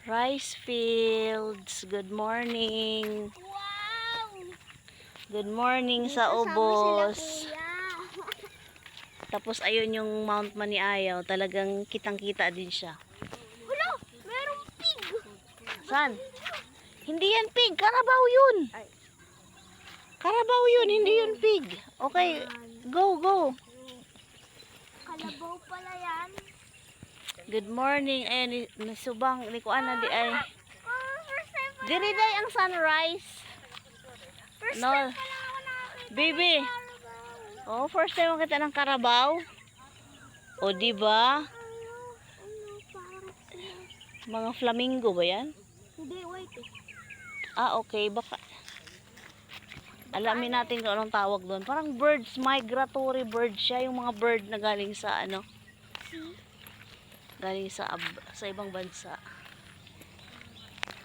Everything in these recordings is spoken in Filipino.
Rice fields. Good morning. Wow! Good morning Dito sa sama ubos. sila, kuya. Tapos ayun yung Mount Maniayaw. Talagang kitang-kita din siya. Wala! Merong pig! Saan? Hindi yan pig. Karabaw yun. Ay. Karabaw yun. Hindi yun pig. Okay. Go, go. Kalabaw pala yan. Good morning. Ayun, nasubang. Hindi ko na di ay. Oh, first time pala. Diri day ang sunrise. First No. time pala ako nakakita Baby. ng kalabaw. Oh, first time makita ng karabaw. O, diba? Parang sila. Mga flamingo ba yan? Hindi, white eh. Ah, okay. Baka alamin natin kung anong tawag doon. Parang birds, migratory bird siya. Yung mga bird na galing sa ano, See? galing sa ibang bansa.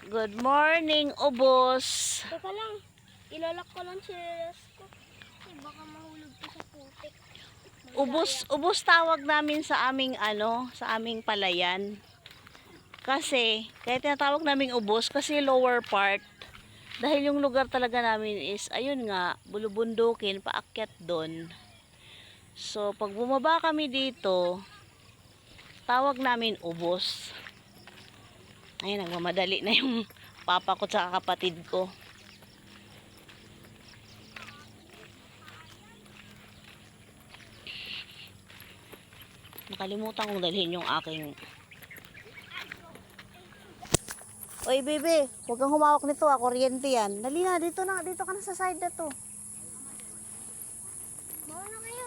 Good morning, ubos. Teka lang. Ilalak ko lang chairs ko. Kasi baka mahulog ko sa putik. Ubos tawag namin sa aming ano, sa aming palayan. Kasi, kaya tinatawag naming ubos kasi lower part. Dahil yung lugar talaga namin is, ayun nga, bulubundukin, paakyat doon. So, pag bumaba kami dito, tawag namin ubos. Ayun, nagmamadali na yung papa ko at kapatid ko. Nakalimutan kong dalhin yung aking... Oy, bebe, huwag kang humawak nito, kuryente yan. Dali na, dito ka na sa side na to. Mauna kayo.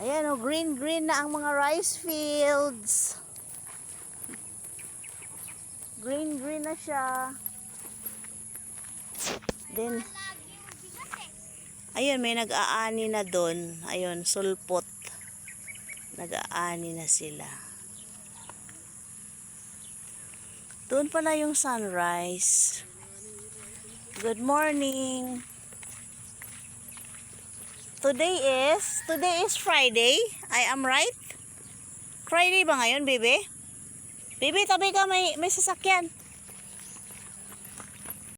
Ayan, oh, green na ang mga rice fields. Green na siya. Then, ayun, may nag-aani na doon. Ayun, sulpot. Nag-aani na sila. Doon pala yung sunrise. Good morning. Today is Friday. I am right? Friday ba ngayon, bebe? Bebe, tabi ka, may sasakyan.